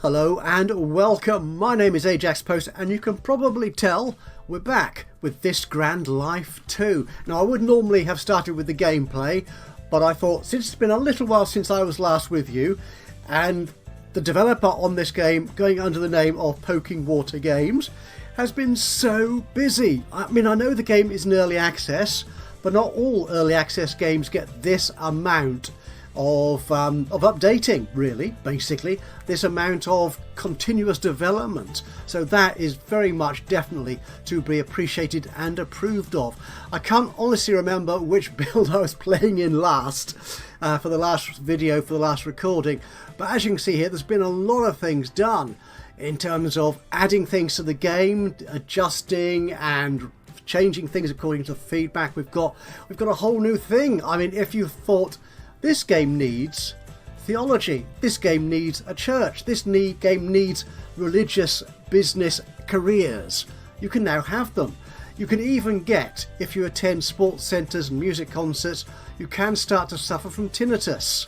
Hello and welcome. My name is Ajaxpost and you can probably tell we're back with This Grand Life 2. Now I would normally have started with the gameplay, but I thought since it's been a little while since I was last with you, and the developer on this game, going under the name of Poking Water Games, has been so busy. I mean, I know the game is in early access, but not all early access games get this amount of updating, really, basically, this amount of continuous development. So that is very much definitely to be appreciated and approved of. I can't honestly remember which build I was playing in last for the last video, for the last recording, but as you can see here, there's been a lot of things done in terms of adding things to the game, adjusting and changing things according to the feedback. We've got a whole new thing. I mean, if you thought this game needs theology, this game needs a church, this game needs religious business careers, you can now have them. You can even get, if you attend sports centres and music concerts, you can start to suffer from tinnitus.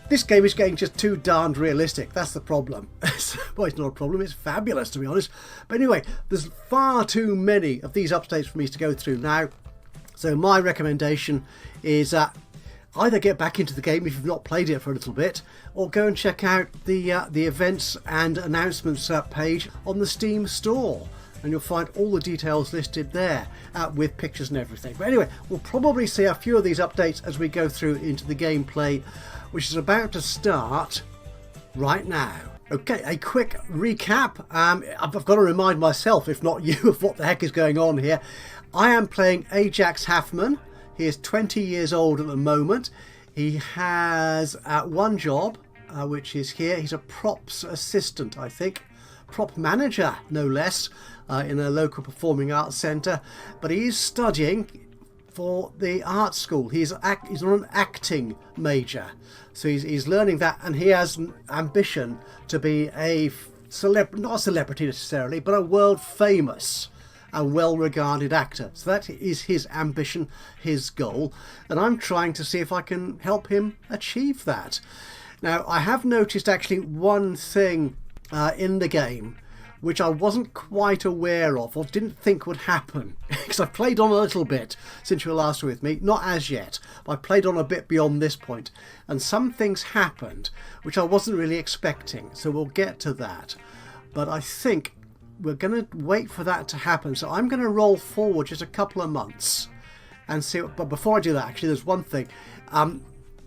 This game is getting just too darned realistic. That's the problem. Well, it's not a problem, it's fabulous, to be honest. But anyway, there's far too many of these updates for me to go through now. So my recommendation is either get back into the game if you've not played it for a little bit, or go and check out the events and announcements page on the Steam store, and you'll find all the details listed there with pictures and everything. But anyway, we'll probably see a few of these updates as we go through into the gameplay, which is about to start right now. Okay, a quick recap. I've got to remind myself, if not you, of what the heck is going on here. I am playing Ajax Halfman. He is 20 years old at the moment. He has one job, which is here. He's a props assistant, I think. Prop manager, no less, in a local performing arts centre. But he is studying for the art school. He's on an acting major. So he's learning that, and he has an ambition to be not a celebrity necessarily, but a world famous a well-regarded actor. So that is his ambition, his goal, and I'm trying to see if I can help him achieve that. Now, I have noticed actually one thing in the game which I wasn't quite aware of or didn't think would happen, because I've played on a little bit since you were last with me, not as yet, but I played on a bit beyond this point, and some things happened which I wasn't really expecting, so we'll get to that. But I think we're going to wait for that to happen, so I'm going to roll forward just a couple of months and see. But before I do that, actually, there's one thing.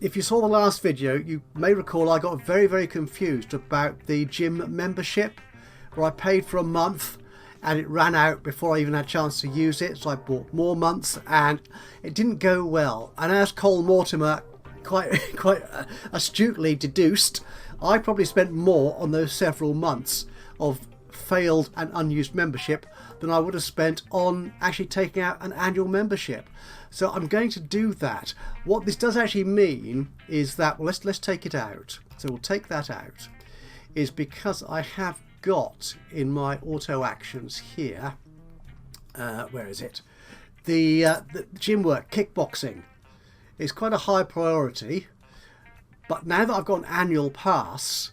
If you saw the last video, you may recall I got very, very confused about the gym membership, where I paid for a month and it ran out before I even had a chance to use it, so I bought more months and it didn't go well. And as Cole Mortimer quite astutely deduced, I probably spent more on those several months of failed and unused membership than I would have spent on actually taking out an annual membership. So I'm going to do that. What this does actually mean is that, well, let's take it out. So we'll take that out, is because I have got in my auto actions here, where is it? The gym work, kickboxing, is quite a high priority, but now that I've got an annual pass,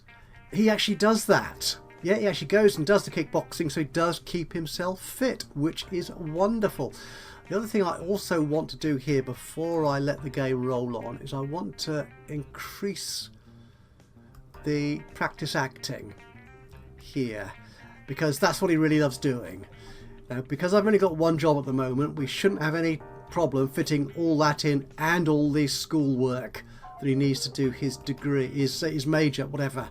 he actually does that. Yeah, he actually goes and does the kickboxing, so he does keep himself fit, which is wonderful. The other thing I also want to do here before I let the game roll on is I want to increase the practice acting here, because that's what he really loves doing. Now, because I've only got one job at the moment, we shouldn't have any problem fitting all that in and all this schoolwork that he needs to do his degree, his major, whatever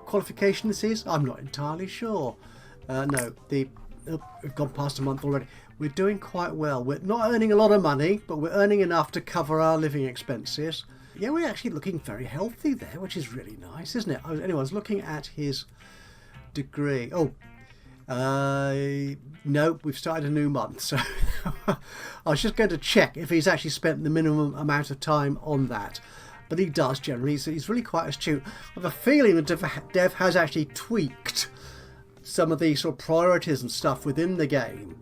qualification this is. I'm not entirely sure. No, we've gone past a month already. We're doing quite well. We're not earning a lot of money, but we're earning enough to cover our living expenses. Yeah, we're actually looking very healthy there, which is really nice, isn't it? Anyway, I was looking at his degree. No, we've started a new month, so I was just going to check if he's actually spent the minimum amount of time on that. But he does generally, so he's really quite astute. I have a feeling that Dev has actually tweaked some of the sort of priorities and stuff within the game.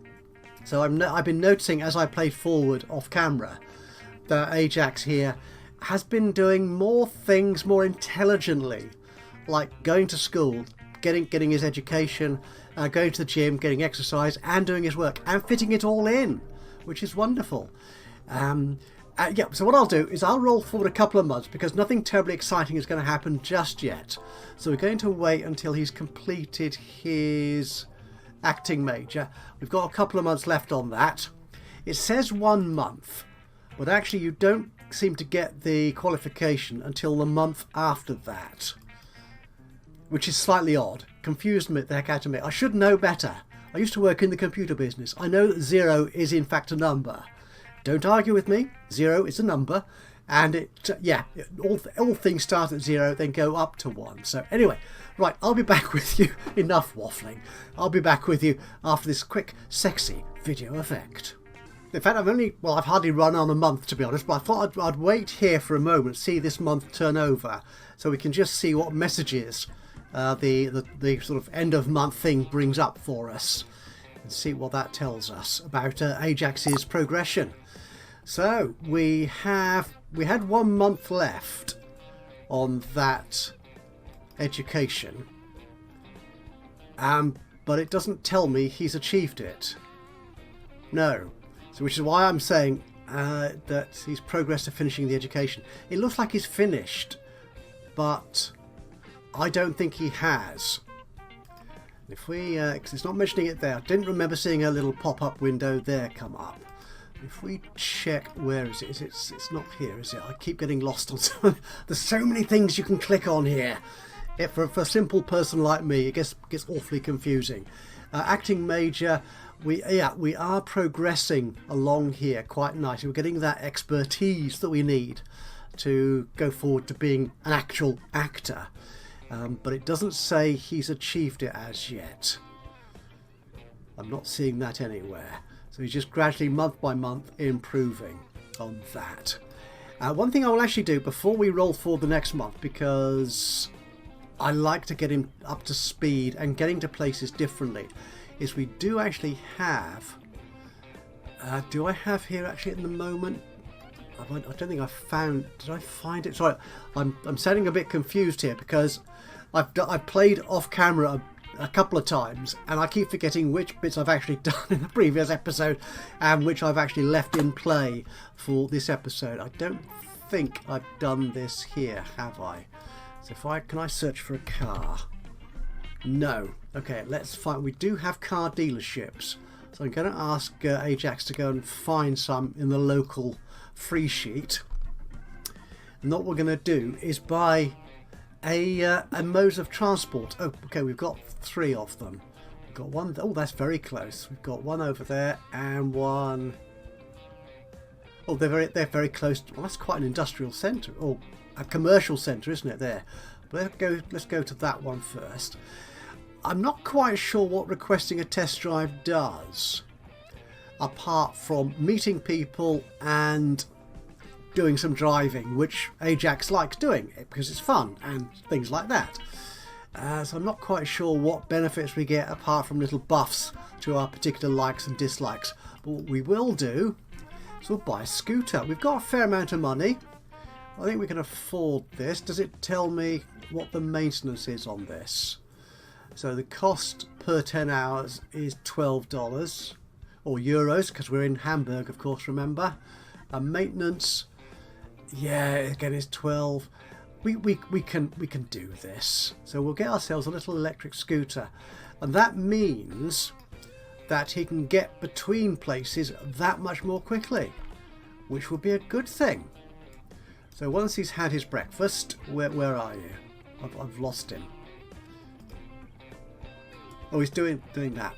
So I've been noticing as I play forward off camera that Ajax here has been doing more things more intelligently like going to school, getting his education, going to the gym, getting exercise, and doing his work, and fitting it all in, which is wonderful. Yeah, so what I'll do is I'll roll forward a couple of months because nothing terribly exciting is going to happen just yet. So we're going to wait until he's completed his acting major. We've got a couple of months left on that. It says 1 month, but actually you don't seem to get the qualification until the month after that, which is slightly odd. Confused me the heck out of me. I should know better. I used to work in the computer business. I know that 0 is in fact a number. Don't argue with me. 0 is a number, and all things start at 0, then go up to 1. So anyway, right, I'll be back with you. Enough waffling. I'll be back with you after this quick, sexy video effect. In fact, I've hardly run on a month, to be honest, but I thought I'd wait here for a moment, see this month turn over, so we can just see what messages the sort of end of month thing brings up for us, and see what that tells us about Ajax's progression. So we had 1 month left on that education, but it doesn't tell me he's achieved it. No. So which is why I'm saying that he's progressed to finishing the education. It looks like he's finished, but I don't think he has. If we, because it's not mentioning it there, I didn't remember seeing a little pop-up window there come up. If we check, where is it? It's not here, is it? I keep getting lost on some. There's so many things you can click on here. For a simple person like me, it gets awfully confusing. Acting major, we are progressing along here quite nicely. We're getting that expertise that we need to go forward to being an actual actor. But it doesn't say he's achieved it as yet. I'm not seeing that anywhere. So he's just gradually, month by month, improving on that. One thing I will actually do before we roll for the next month, because I like to get him up to speed and getting to places differently, is we do actually have... do I have here actually at the moment? I don't think I found... Did I find it? Sorry, I'm sounding a bit confused here because I've played off camera a couple of times and I keep forgetting which bits I've actually done in the previous episode and which I've actually left in play for this episode. I don't think I've done this here, have I? So can I search for a car? No. Okay, let's find... We do have car dealerships. So I'm going to ask Ajax to go and find some in the local free sheet. And what we're going to do is buy a mode of transport. Oh, okay, we've got 3 of them. We've got one... Oh, that's very close. We've got one over there and one... Oh, they're very close. Well, that's quite an industrial centre. Or a commercial centre, isn't it, there? But let's go to that one first. I'm not quite sure what requesting a test drive does, apart from meeting people and doing some driving, which Ajax likes doing because it's fun and things like that. So I'm not quite sure what benefits we get apart from little buffs to our particular likes and dislikes. But what we will do is we'll buy a scooter. We've got a fair amount of money. I think we can afford this. Does it tell me what the maintenance is on this? So the cost per 10 hours is $12 or euros because we're in Hamburg, of course, remember. Maintenance, yeah, again it's 12. We can do this. So we'll get ourselves a little electric scooter, and that means that he can get between places that much more quickly, which would be a good thing. So once he's had his breakfast, where are you? I've lost him. Oh, he's doing that.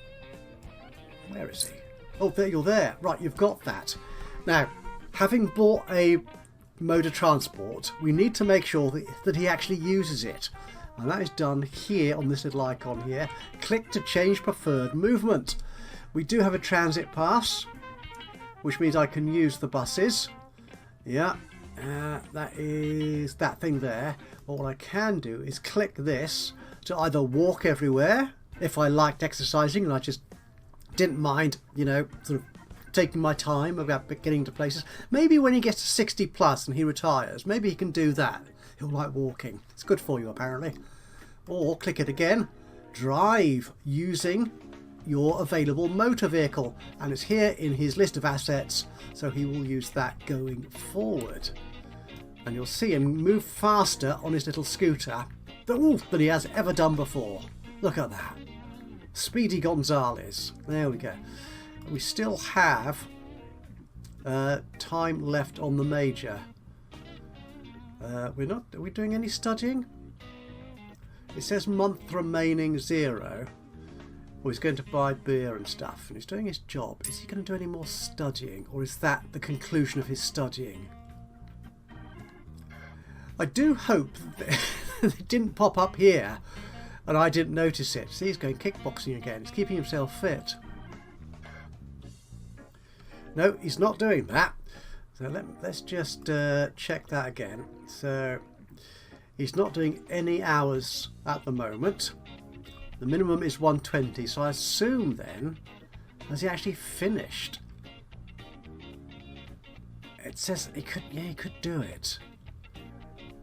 Where is he? Oh, there, you're there. Right, you've got that. Now, having bought a mode of transport, we need to make sure that he actually uses it. And that is done here on this little icon here. Click to change preferred movement. We do have a transit pass, which means I can use the buses. Yeah, that is that thing there. But what I can do is click this to either walk everywhere, if I liked exercising and I just didn't mind, you know, sort of taking my time about getting to places. Maybe when he gets to 60 plus and he retires, maybe he can do that. He'll like walking. It's good for you, apparently. or click it again, drive using your available motor vehicle, and it's here in his list of assets, so he will use that going forward. And you'll see him move faster on his little scooter than he has ever done before. Look at that. Speedy Gonzales. There we go. We still have time left on the major. Are we doing any studying? It says month remaining 0. Well, he's going to buy beer and stuff, and he's doing his job. Is he going to do any more studying, or is that the conclusion of his studying? I do hope that it didn't pop up here and I didn't notice it. See, he's going kickboxing again. He's keeping himself fit. No, he's not doing that. So let's just check that again. So he's not doing any hours at the moment. The minimum is 120, so I assume then, has he actually finished? It says he could, yeah, he could do it.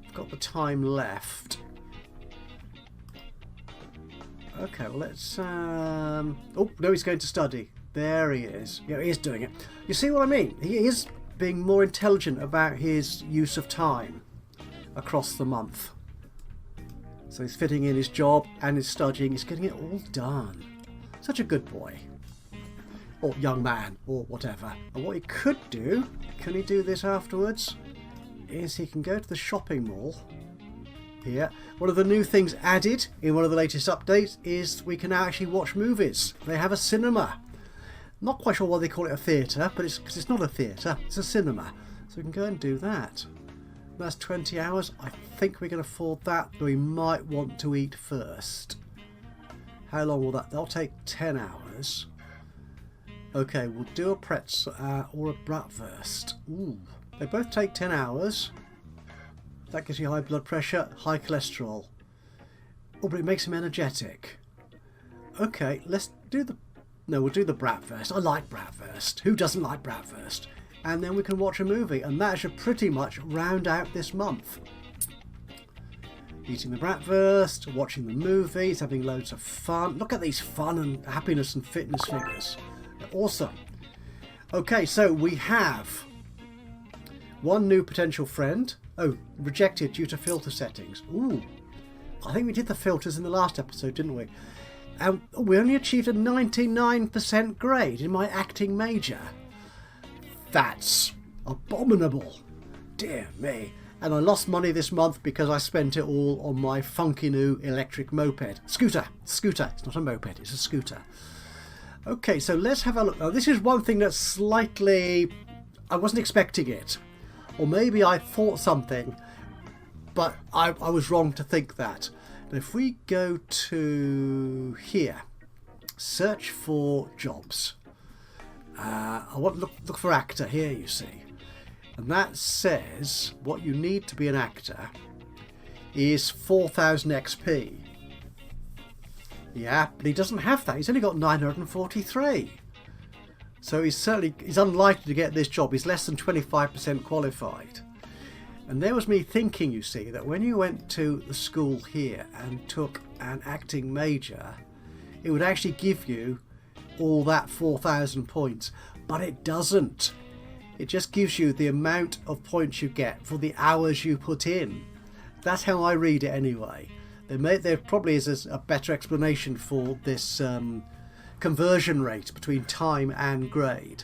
I've got the time left. Okay, well let's, oh no, he's going to study. There he is. Yeah, he is doing it. You see what I mean? He is being more intelligent about his use of time across the month. So he's fitting in his job and his studying. He's getting it all done. Such a good boy. Or young man, or whatever. And what he could do, can he do this afterwards, is he can go to the shopping mall. Here. One of the new things added in one of the latest updates is we can now actually watch movies. They have a cinema. Not quite sure why they call it a theatre, but it's because it's not a theatre, it's a cinema. So we can go and do that. That's 20 hours. I think we can afford that, but we might want to eat first. How long will that? That'll take 10 hours. Okay, we'll do a pretzel or a bratwurst. Ooh, they both take 10 hours. That gives you high blood pressure, high cholesterol. Oh, but it makes him energetic. Okay, let's do the... No, we'll do the bratwurst. I like bratwurst. Who doesn't like bratwurst? And then we can watch a movie, and that should pretty much round out this month. Eating the bratwurst, watching the movies, having loads of fun. Look at these fun and happiness and fitness figures. They're awesome. Okay, so we have one new potential friend. Oh, rejected due to filter settings. Ooh, I think we did the filters in the last episode, didn't we? And we only achieved a 99% grade in my acting major. That's abominable. Dear me. And I lost money this month because I spent it all on my funky new electric moped. Scooter. It's not a moped, it's a scooter. Okay, so let's have a look. Now, this is one thing that's slightly... I wasn't expecting it. Or maybe I thought something, but I was wrong to think that. Now, if we go to here, search for jobs. I want to look for actor here, you see. And that says what you need to be an actor is 4,000 XP. Yeah, but he doesn't have that. He's only got 943. So he's unlikely to get this job. He's less than 25% qualified. And there was me thinking, you see, that when you went to the school here and took an acting major, it would actually give you all that 4,000 points. But it doesn't. It just gives you the amount of points you get for the hours you put in. That's how I read it anyway. There probably is a better explanation for this conversion rate between time and grade.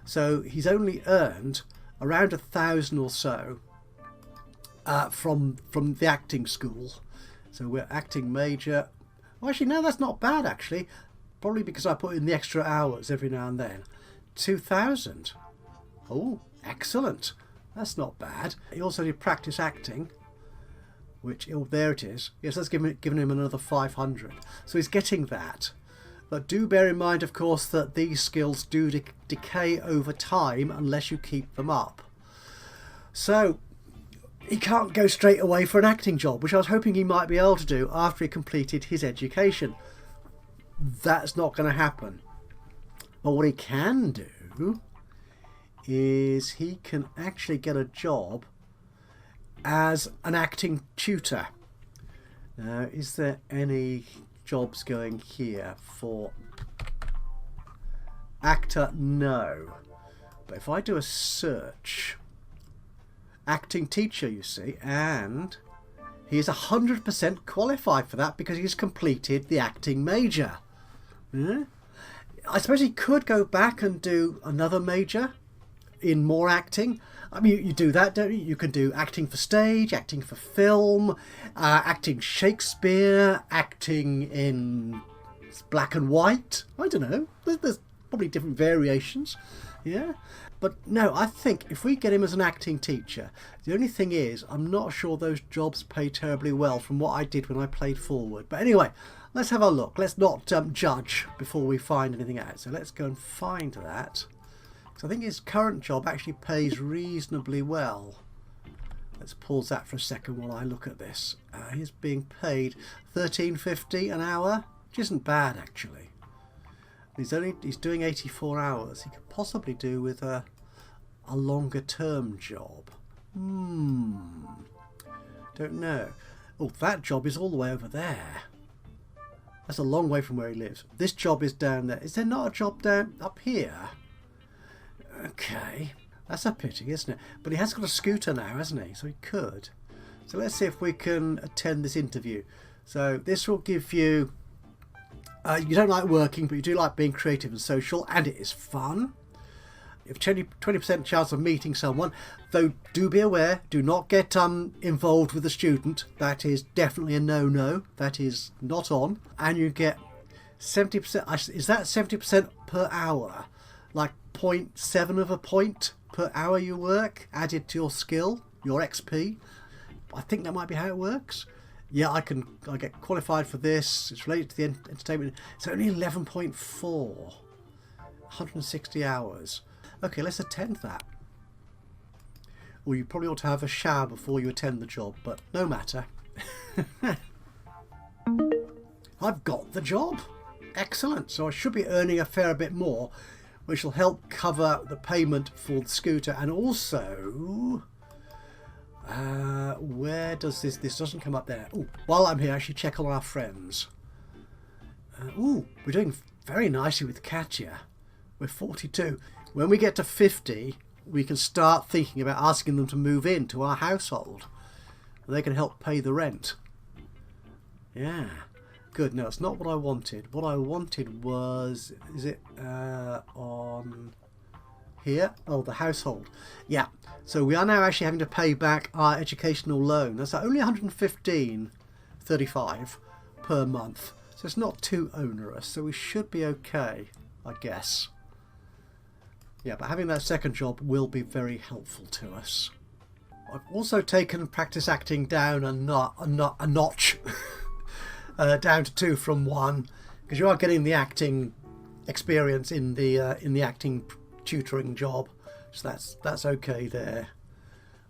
So he's only earned around 1,000 or so from the acting school. So we're acting major. Well, actually, no, that's not bad actually. Probably because I put in the extra hours every now and then. 2,000. Oh, excellent. That's not bad. He also did practice acting, which, oh, there it is. Yes, that's given him another 500. So he's getting that. But do bear in mind, of course, that these skills do decay over time unless you keep them up. So he can't go straight away for an acting job, which I was hoping he might be able to do after he completed his education. That's not going to happen. But what he can do is he can actually get a job as an acting tutor. Now, is there any jobs going here for actor? No. But if I do a search, acting teacher, you see, and he is 100% qualified for that because he's completed the acting major. Yeah? I suppose he could go back and do another major in more acting. I mean, you do that, don't you? You can do acting for stage, acting for film, acting Shakespeare, acting in black and white. I don't know. There's probably different variations. Yeah. But no, I think if we get him as an acting teacher, the only thing is, I'm not sure those jobs pay terribly well from what I did when I played forward. But anyway, let's have a look. Let's not judge before we find anything out. So let's go and find that. Because I think his current job actually pays reasonably well. Let's pause that for a second while I look at this. He's being paid $13.50 an hour, which isn't bad actually. He's doing 84 hours. He could possibly do with a longer term job. Don't know. Oh, that job is all the way over there. That's a long way from where he lives. This job is down there. Is there not a job down up here? Okay, that's a pity, isn't it? But he has got a scooter now, hasn't he? So he could. So let's see if we can attend this interview. So this will give you... you don't like working, but you do like being creative and social, and it is fun. You have 20% chance of meeting someone, though do be aware, do not get involved with a student. That is definitely a no-no. That is not on. And you get 70%, is that 70% per hour? Like 0.7 of a point per hour you work, added to your skill, your XP. I think that might be how it works. Yeah, I get qualified for this. It's related to the entertainment. It's only 11.4. 160 hours. Okay, let's attend that. Well, you probably ought to have a shower before you attend the job, but no matter. I've got the job. Excellent. So I should be earning a fair bit more, which will help cover the payment for the scooter. And also... where does this doesn't come up there. Ooh, while I'm here, I should check on our friends. Ooh, we're doing very nicely with Katya. We're 42. When we get to 50, we can start thinking about asking them to move into our household. They can help pay the rent. Yeah, good. No, it's not what I wanted. What I wanted was, is it on here? Oh, the household. Yeah. So we are now actually having to pay back our educational loan. That's only $115.35 per month. So it's not too onerous. So we should be okay, I guess. Yeah, but having that second job will be very helpful to us. I've also taken practice acting down a notch. Down to 2 from 1. Because you are getting the acting experience in the acting tutoring job. So that's okay there.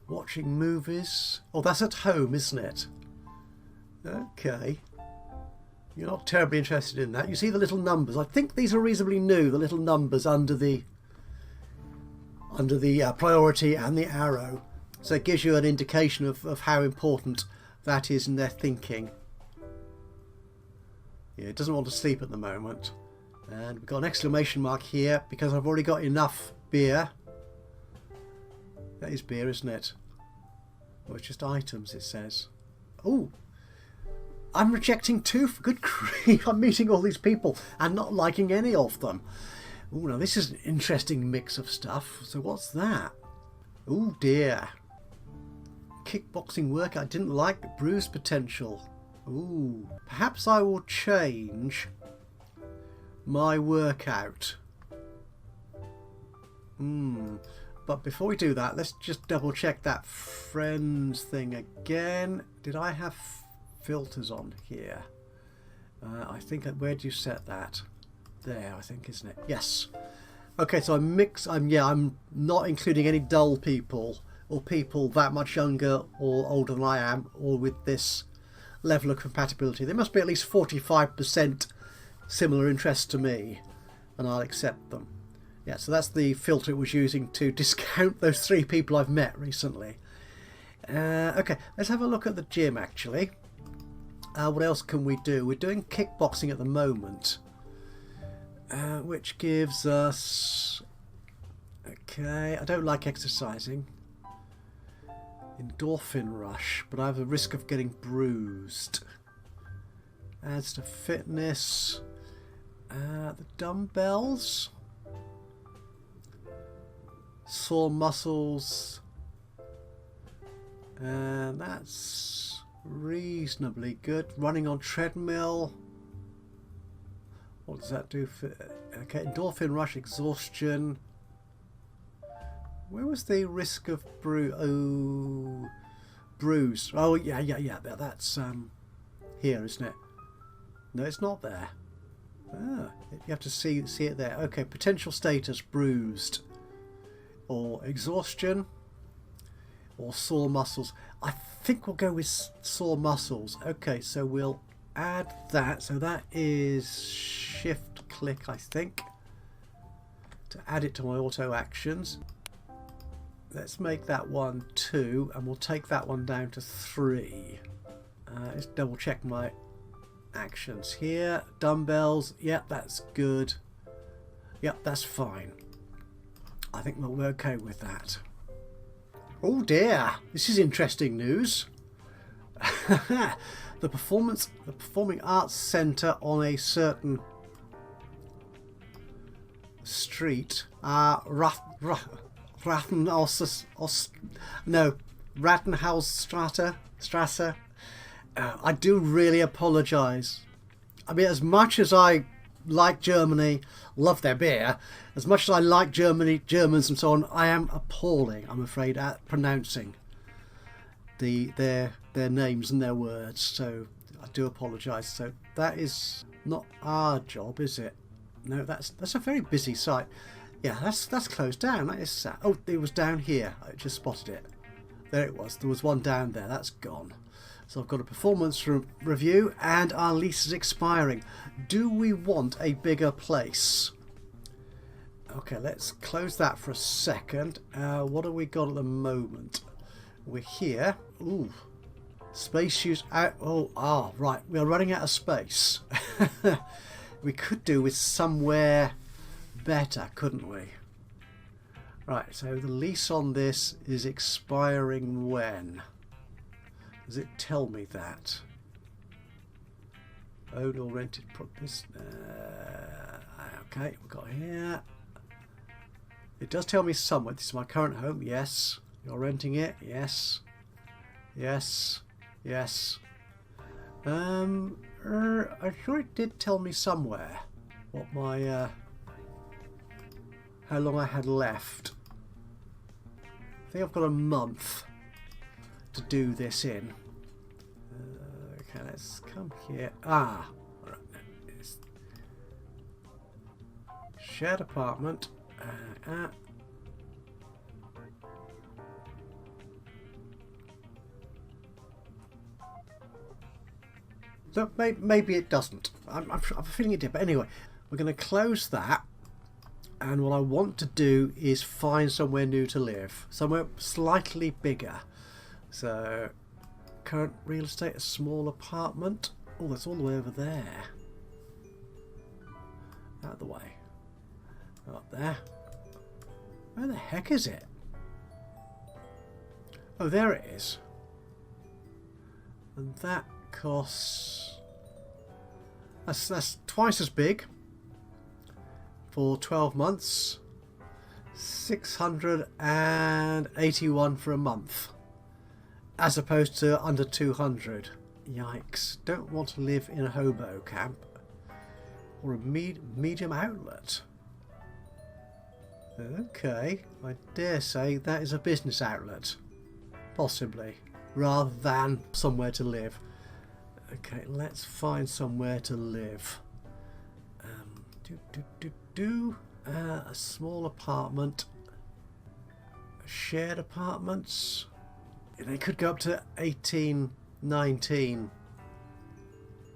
Watching movies. Oh, that's at home, isn't it? Okay. You're not terribly interested in that. You see the little numbers. I think these are reasonably new, the little numbers under the priority and the arrow. So it gives you an indication of how important that is in their thinking. Yeah, it doesn't want to sleep at the moment. And we've got an exclamation mark here because I've already got enough beer. That is beer, isn't it? Well, it's just items, it says. Oh, I'm rejecting 2 for good grief. I'm meeting all these people and not liking any of them. Oh, now this is an interesting mix of stuff. So what's that? Oh dear. Kickboxing work I didn't like. Bruise potential. Ooh. Perhaps I will change my workout. But before we do that, let's just double check that friends thing again. Did I have filters on here? I think, where do you set that? There, I think, isn't it? Yes. Okay, so I'm not including any dull people or people that much younger or older than I am, or with this level of compatibility. There must be at least 45% similar interests to me, and I'll accept them. Yeah, so that's the filter it was using to discount those 3 people I've met recently. Okay, let's have a look at the gym actually. What else can we do? We're doing kickboxing at the moment, which gives us... Okay, I don't like exercising. Endorphin rush, but I have a risk of getting bruised. Adds to fitness. The dumbbells. Sore muscles. And that's reasonably good. Running on treadmill. What does that do for... Okay, endorphin rush, exhaustion. Where was the risk of bruise? Oh, yeah. That's here, isn't it? No, it's not there. Ah, you have to see it there. Okay, potential status bruised, or exhaustion, or sore muscles. I think we'll go with sore muscles. Okay, so we'll add that. So that is shift click, I think, to add it to my auto actions. Let's make that one 2, and we'll take that one down to 3. Let's double check my actions here. Dumbbells, yep, that's good. Yep, that's fine. I think we'll be okay with that. Oh dear, this is interesting news. The Performing Arts Centre on a certain street, Rattenhausstrasse. I do really apologise. I mean, as much as I like Germany, love their beer, as much as I like Germans and so on, I am appalling, I'm afraid, at pronouncing their names and their words. So I do apologise. So that is not our job, is it? No, that's a very busy site. Yeah, that's closed down. That is sad. Oh, it was down here. I just spotted it. There it was. There was one down there. That's gone. So I've got a performance review, and our lease is expiring. Do we want a bigger place? Okay, let's close that for a second. What have we got at the moment? We're here. Ooh, space use out. Oh, right. We are running out of space. We could do with somewhere better, couldn't we? Right, so the lease on this is expiring when? Does it tell me that? Owned or rented properties. Okay, we've got here. It does tell me somewhere. This is my current home. Yes. You're renting it. Yes. Yes. Yes. I'm sure it did tell me somewhere what my how long I had left. I think I've got a month to do this in. Okay, let's come here. Right. Shared apartment. So maybe it doesn't. I'm feeling it did. But anyway, we're going to close that. And what I want to do is find somewhere new to live. Somewhere slightly bigger. So, current real estate, a small apartment. Oh, that's all the way over there. Out of the way. Up there. Where the heck is it? Oh, there it is. And that costs... That's twice as big. For 12 months. 681 for a month. As opposed to under 200. Yikes. Don't want to live in a hobo camp. Or a medium outlet. Okay. I dare say that is a business outlet. Possibly. Rather than somewhere to live. Okay, let's find somewhere to live. A small apartment. Shared apartments. They could go up to 18, 19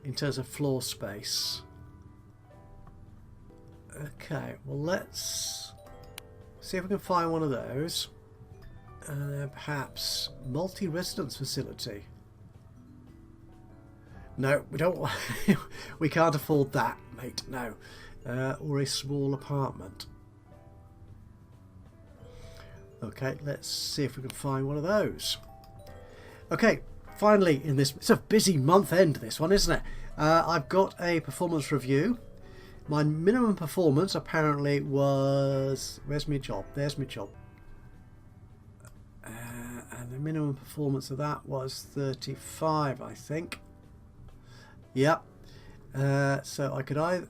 in terms of floor space. Okay, well let's see if we can find one of those. And then perhaps multi-residence facility. No, we don't. We can't afford that, mate. No. Or a small apartment. Okay, let's see if we can find one of those. Okay, finally in this... It's a busy month end, this one, isn't it? I've got a performance review. My minimum performance apparently was... Where's my job? There's my job. And the minimum performance of that was 35, I think. Yep. So I could either...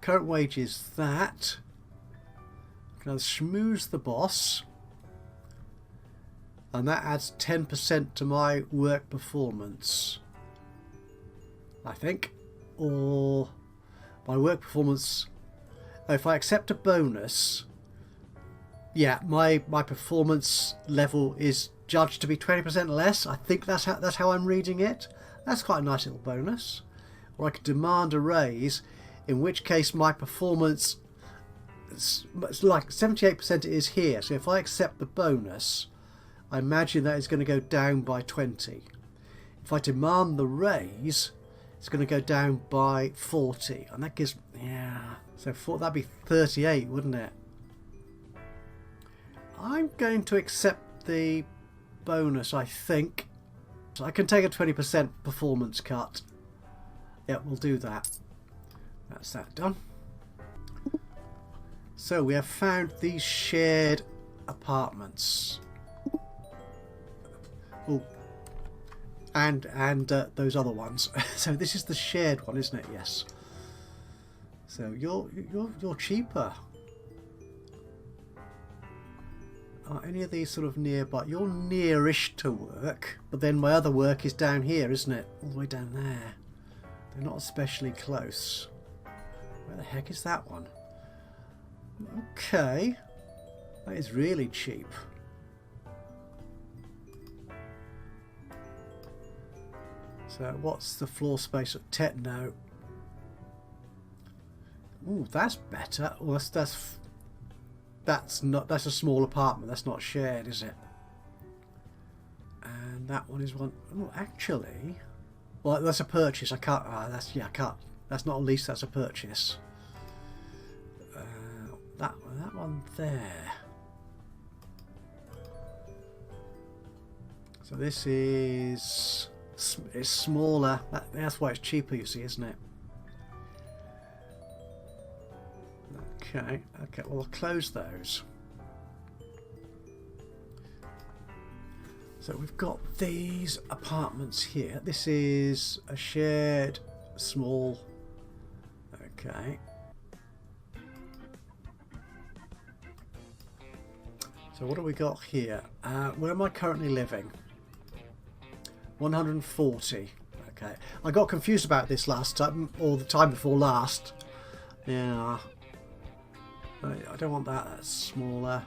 current wage is that. I can either schmooze the boss. And that adds 10% to my work performance, I think. Or my work performance, if I accept a bonus, yeah, my performance level is judged to be 20% less. I think that's how I'm reading it. That's quite a nice little bonus. Or I could demand a raise, in which case my performance, it's like 78% it is here. So if I accept the bonus, I imagine that is going to go down by 20. If I demand the raise, it's going to go down by 40. And that gives... yeah. So that'd be 38, wouldn't it? I'm going to accept the bonus, I think. So I can take a 20% performance cut. Yep, we'll do that. That's that done. So we have found these shared apartments. Oh, and those other ones. So this is the shared one, isn't it? Yes. So you're cheaper. Are any of these sort of nearby? You're nearish to work, but then my other work is down here, isn't it? All the way down there. They're not especially close. Where the heck is that one? Okay, that is really cheap. So what's the floor space at Techno? Ooh, that's better. Well, that's a small apartment. That's not shared, is it? And that one is one. Oh, actually, well, that's a purchase. I can't. I can't. That's not a lease. That's a purchase. That one there. So this is. It's smaller. That's why it's cheaper, you see, isn't it? Okay. Well, I'll close those. So we've got these apartments here. This is a shared small. Okay. So what do we got here? Where am I currently living? 140. Okay. I got confused about this last time, or the time before last. Yeah. I don't want that. That's smaller.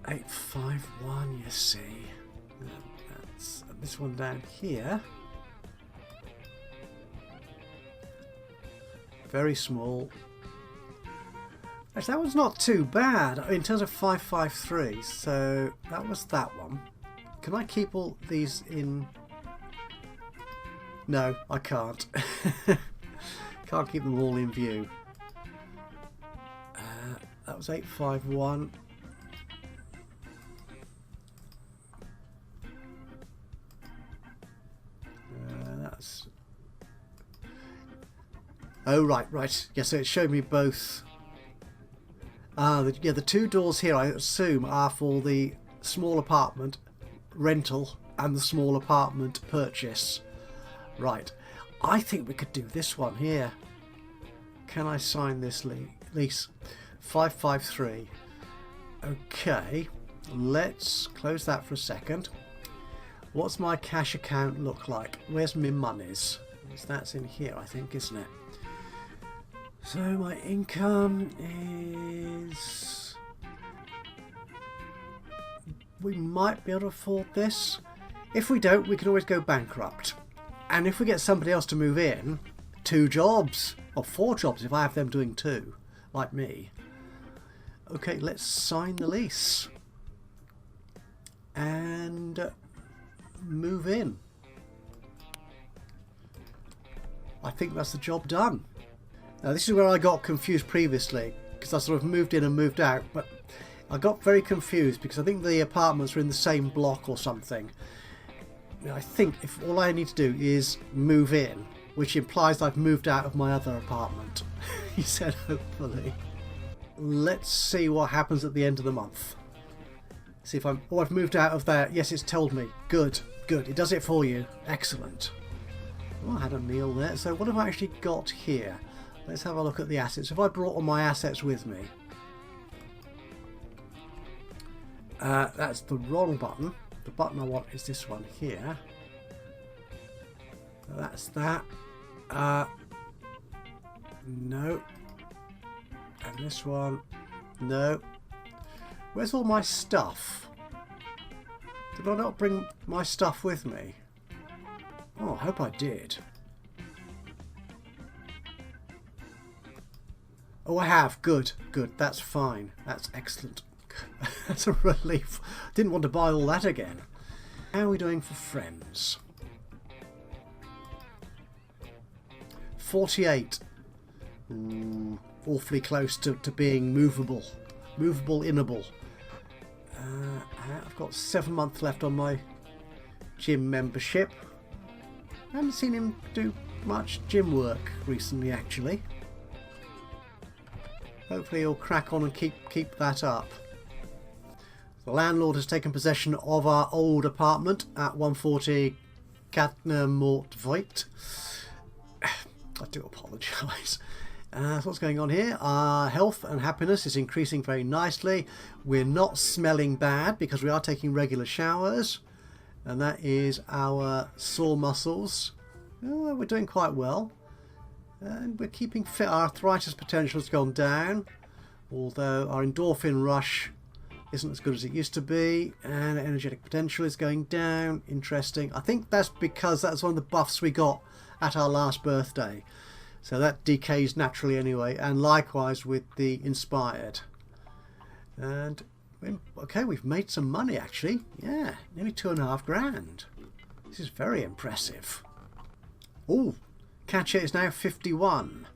851, you see. That's this one down here. Very small. Actually, that one's not too bad in terms of 553. So that was that one. Can I keep all these in? No, I can't. Can't keep them all in view. That was 851. That's... Oh, right. Yeah, so it showed me both. The two doors here, I assume, are for the small apartment rental and the small apartment purchase. Right. I think we could do this one here. Can I sign this lease? 553. Okay. Let's close that for a second. What's my cash account look like? Where's my monies? That's in here, I think, isn't it? So my income is... We might be able to afford this. If we don't, we can always go bankrupt. And if we get somebody else to move in, 2 jobs. Or 4 jobs if I have them doing 2. Like me. Okay, let's sign the lease. And move in. I think that's the job done. Now this is where I got confused previously, because I sort of moved in and moved out, but I got very confused because I think the apartments were in the same block or something. Now, I think if all I need to do is move in, which implies I've moved out of my other apartment. He said hopefully. Let's see what happens at the end of the month. See if I've moved out of there. Yes, it's told me. Good, good. It does it for you. Excellent. Well, I had a meal there. So what have I actually got here? Let's have a look at the assets. Have I brought all my assets with me? That's the wrong button. The button I want is this one here. That's that. No. And this one. No. Where's all my stuff? Did I not bring my stuff with me? Oh, I hope I did. Oh, I have. Good, good. That's fine. That's excellent. That's a relief. Didn't want to buy all that again. How are we doing for friends? 48. Ooh, awfully close to being movable. Movable-inable. I've got 7 months left on my gym membership. I haven't seen him do much gym work recently, actually. Hopefully he'll crack on and keep that up. The landlord has taken possession of our old apartment at 140 Katnermortvoigt. I do apologise. So what's going on here? Our health and happiness is increasing very nicely. We're not smelling bad because we are taking regular showers. And that is our sore muscles. Oh, we're doing quite well. And we're keeping fit. Our arthritis potential has gone down. Although our endorphin rush isn't as good as it used to be, and energetic potential is going down. Interesting. I think that's because that's one of the buffs we got at our last birthday, so that decays naturally anyway, and likewise with the inspired. And okay, we've made some money actually. Yeah, nearly 2.5 grand. This is very impressive. Oh, catcher is now 51,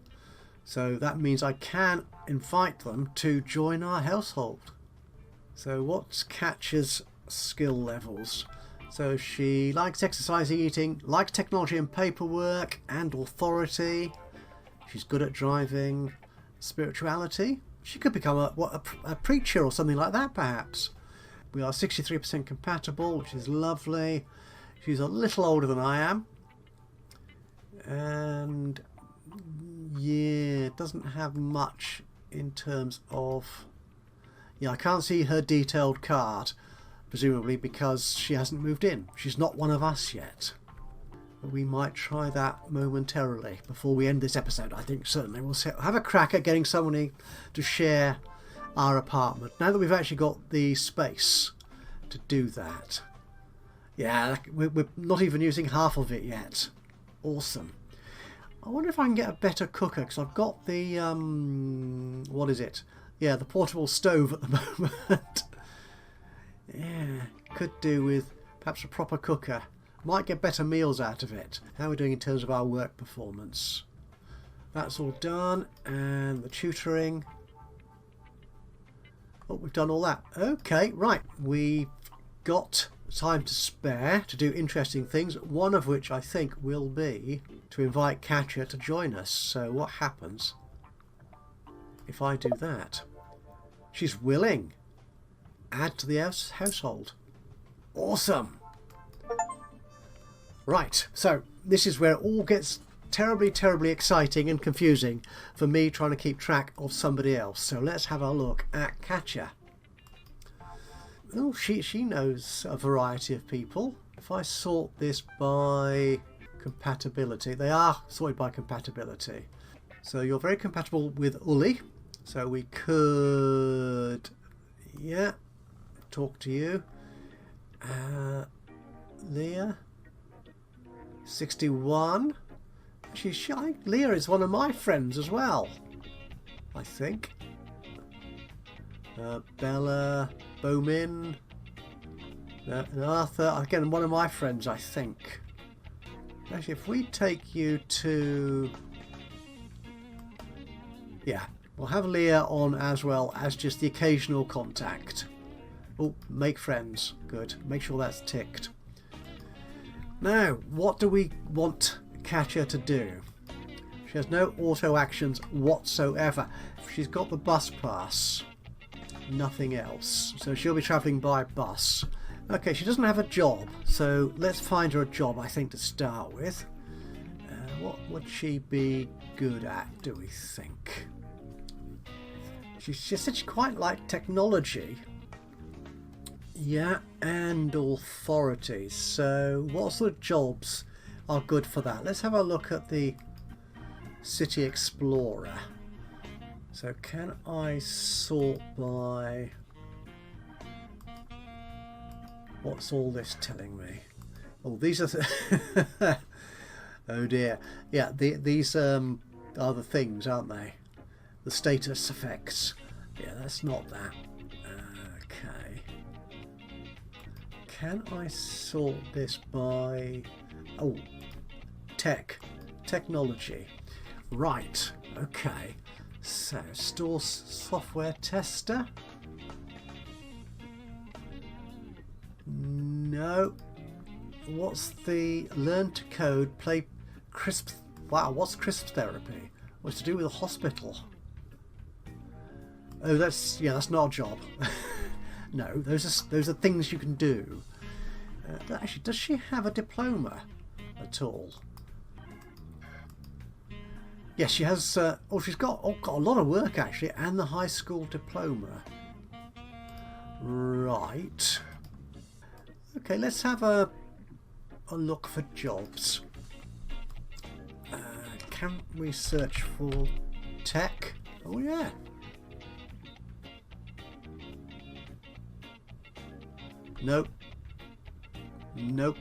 so that means I can invite them to join our household. So what's Catcher's skill levels? So she likes exercising, eating, likes technology and paperwork, and authority. She's good at driving. Spirituality. She could become a preacher or something like that, perhaps. We are 63% compatible, which is lovely. She's a little older than I am. And yeah, doesn't have much in terms of... Yeah, I can't see her detailed card, presumably because she hasn't moved in. She's not one of us yet. But we might try that momentarily before we end this episode. I think certainly we'll have a crack at getting somebody to share our apartment. Now that we've actually got the space to do that. Yeah, we're not even using half of it yet. Awesome. I wonder if I can get a better cooker, because I've got the... what is it? Yeah, the portable stove at the moment. Yeah, could do with perhaps a proper cooker. Might get better meals out of it. How are we doing in terms of our work performance? That's all done. And the tutoring. Oh, we've done all that. Okay, right. We've got time to spare to do interesting things. One of which I think will be to invite Katja to join us. So what happens if I do that? She's willing. Add to the household. Awesome. Right, so this is where it all gets terribly, terribly exciting and confusing for me trying to keep track of somebody else. So let's have a look at Katja. Oh, she knows a variety of people. If I sort this by compatibility, they are sorted by compatibility. So you're very compatible with Uli. So we could, yeah, talk to you. Leah, 61. She's shy. Leah is one of my friends as well, I think. Bella, Bowmin, and Arthur, again, one of my friends, I think. Actually, if we take you to... Yeah, we'll have Leah on as well as just the occasional contact. Oh, make friends. Good. Make sure that's ticked. Now, what do we want Katya to do? She has no auto actions whatsoever. She's got the bus pass. Nothing else. So she'll be travelling by bus. Okay, she doesn't have a job. So let's find her a job, I think, to start with. What would she be good at, do we think? She said she quite liked technology. Yeah, and authorities. So what sort of jobs are good for that? Let's have a look at the City Explorer. So can I sort by... What's all this telling me? Oh, these are... Oh dear. Yeah, these are the things, aren't they? The status effects. Yeah, that's not that. Okay. Can I sort this by... Oh, technology. Right, okay. So, store software tester. No. What's the learn to code, play crisp... Wow, what's crisp therapy? What's to do with a hospital? Oh, that's not a job. No, those are things you can do. Actually, does she have a diploma at all? Yes, she has. She's got a lot of work actually, and the high school diploma. Right. Okay, let's have a look for jobs. Can we search for tech? Oh yeah. Nope. Nope.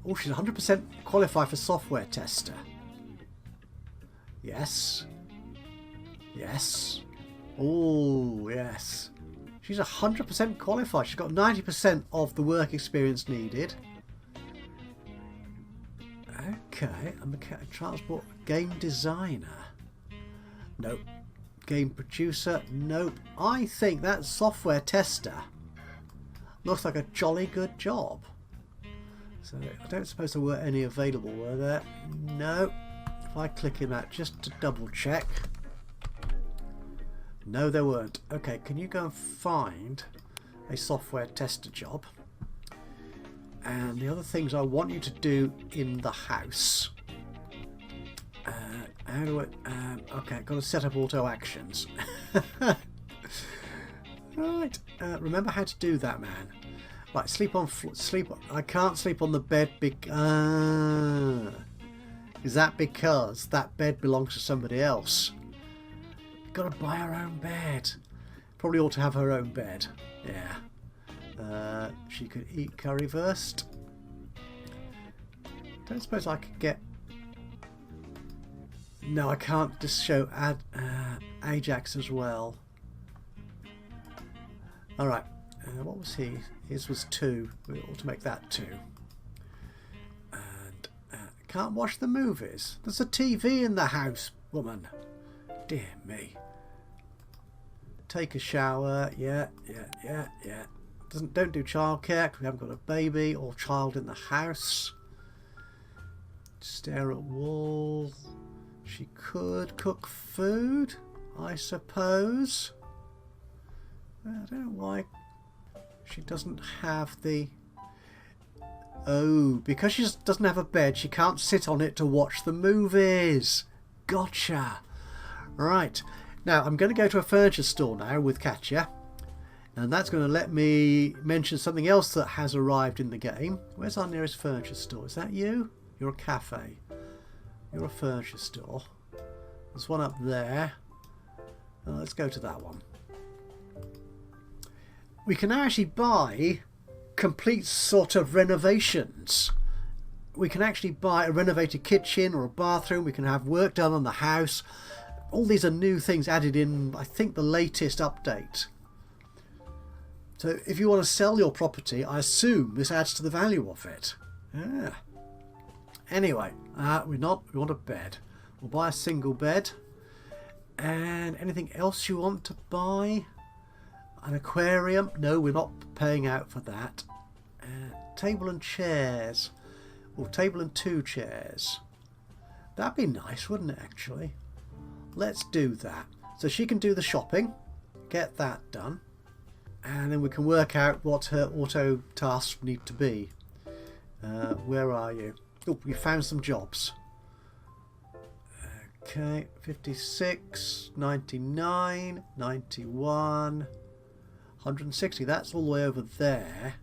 Oh, she's 100% qualified for software tester. Yes. Yes. Oh, yes. She's 100% qualified. She's got 90% of the work experience needed. Okay. I'm a transport game designer. Nope. Game producer. Nope. I think that software tester looks like a jolly good job. So I don't suppose there were any available, were there? No. If I click in that just to double check. No, there weren't. Okay, can you go and find a software tester job? And the other things I want you to do in the house. How do I... okay, got to set up auto actions. Right. Remember how to do that, man. Right, sleep. I can't sleep on the bed is that because that bed belongs to somebody else? Got to buy her own bed. Probably ought to have her own bed. Yeah. She could eat currywurst. Don't suppose I could get... No, I can't just show Ajax as well. Alright. What was he? His was 2. We ought to make that 2. And can't watch the movies. There's a TV in the house, woman. Dear me. Take a shower. Yeah. Don't do childcare because we haven't got a baby or child in the house. Stare at wall. She could cook food, I suppose. I don't know why she doesn't have the... Oh, because she doesn't have a bed, she can't sit on it to watch the movies. Gotcha. Right. Now, I'm going to go to a furniture store now with Katya. And that's going to let me mention something else that has arrived in the game. Where's our nearest furniture store? Is that you? You're a cafe. You're a furniture store. There's one up there. Let's go to that one. We can now actually buy complete sort of renovations. We can actually buy a renovated kitchen or a bathroom. We can have work done on the house. All these are new things added in, I think, the latest update. So if you want to sell your property, I assume this adds to the value of it. Yeah. Anyway, we want a bed. We'll buy a single bed. And anything else you want to buy? An aquarium? No, we're not paying out for that. Table and chairs. Or table and 2 chairs. That'd be nice, wouldn't it, actually? Let's do that. So she can do the shopping. Get that done. And then we can work out what her auto tasks need to be. Where are you? Oh, we found some jobs. Okay, 56, 99, 91, 160. That's all the way over there.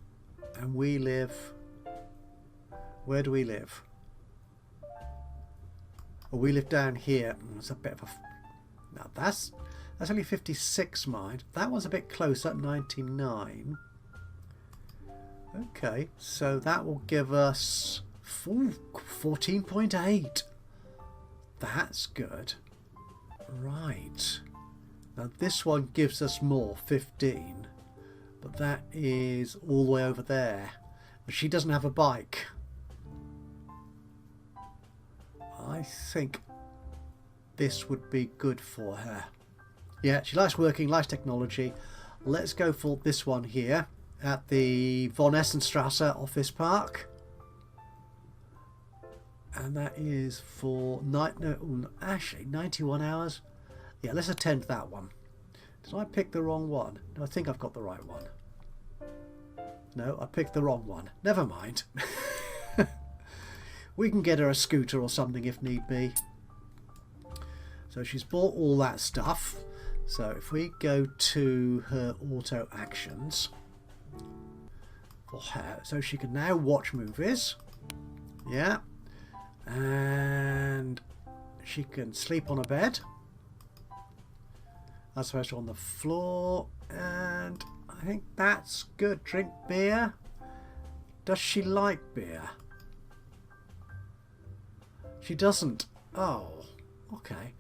And we live... Where do we live? Well, we live down here. It's a bit of a... Now that's only 56, mind. That one's a bit closer, 99. Okay, so that will give us 14.8. That's good. Right. Now this one gives us more, 15. But that is all the way over there. But she doesn't have a bike. I think this would be good for her. Yeah, she likes working, likes technology. Let's go for this one here at the Von Essenstrasse office park. And that is for 91 hours. Yeah, let's attend that one. Did I pick the wrong one? No, I think I've got the right one. No, I picked the wrong one. Never mind. We can get her a scooter or something if need be. So she's bought all that stuff. So if we go to her auto actions for her, so she can now watch movies. Yeah. And she can sleep on a bed. As opposed to on the floor. And I think that's good. Drink beer. Does she like beer? She doesn't. Oh, okay.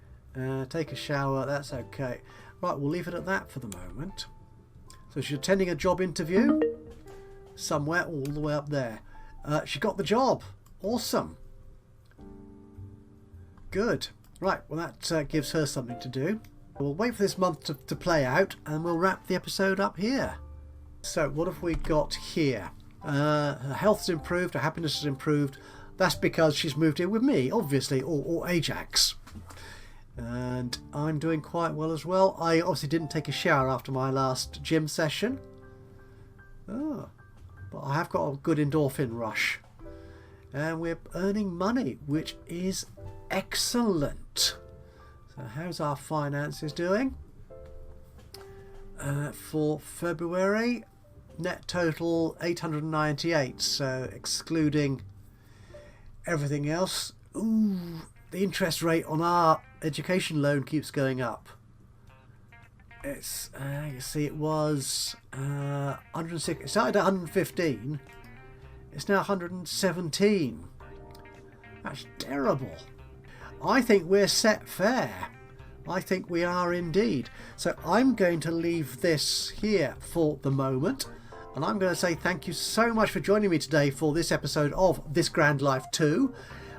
Take a shower. That's okay. Right, we'll leave it at that for the moment. So she's attending a job interview somewhere all the way up there. She got the job. Awesome. Good. Right, well that gives her something to do. We'll wait for this month to play out and we'll wrap the episode up here. So what have we got here? Her health's improved, her happiness has improved. That's because she's moved in with me, obviously, or Ajax. And I'm doing quite well as well. I obviously didn't take a shower after my last gym session. Oh, but I have got a good endorphin rush. And we're earning money, which is excellent. So how's our finances doing? For February, net total 898, so excluding everything else. Ooh, the interest rate on our education loan keeps going up. It's you see, it was 106. It started at 115. It's now 117. That's terrible. I think we're set fair. I think we are indeed. So I'm going to leave this here for the moment. And I'm going to say thank you so much for joining me today for this episode of This Grand Life 2.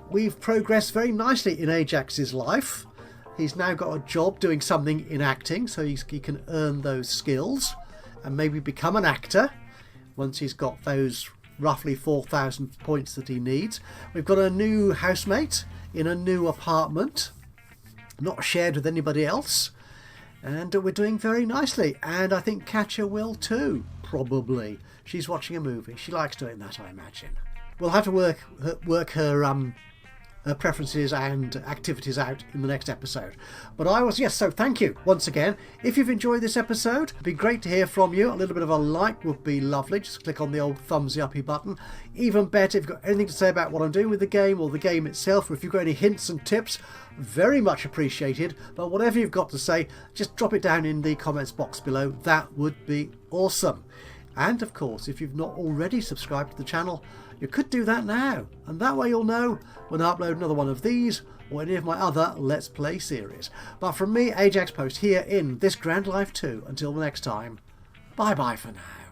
We've progressed very nicely in Ajax's life. He's now got a job doing something in acting, so he can earn those skills and maybe become an actor once he's got those roughly 4,000 points that he needs. We've got a new housemate in a new apartment, not shared with anybody else. And we're doing very nicely. And I think Katja will too, probably. She's watching a movie. She likes doing that, I imagine. We'll have to work her preferences and activities out in the next episode. But so thank you once again. If you've enjoyed this episode, it'd be great to hear from you. A little bit of a like would be lovely. Just click on the old thumbsy uppy button. Even better, if you've got anything to say about what I'm doing with the game or the game itself, or if you've got any hints and tips, very much appreciated. But whatever you've got to say, just drop it down in the comments box below. That would be awesome. And of course, if you've not already subscribed to the channel, you could do that now, and that way you'll know when I upload another one of these or any of my other Let's Play series. But from me, Ajaxpost, here in This Grand Life 2, until the next time, bye bye for now.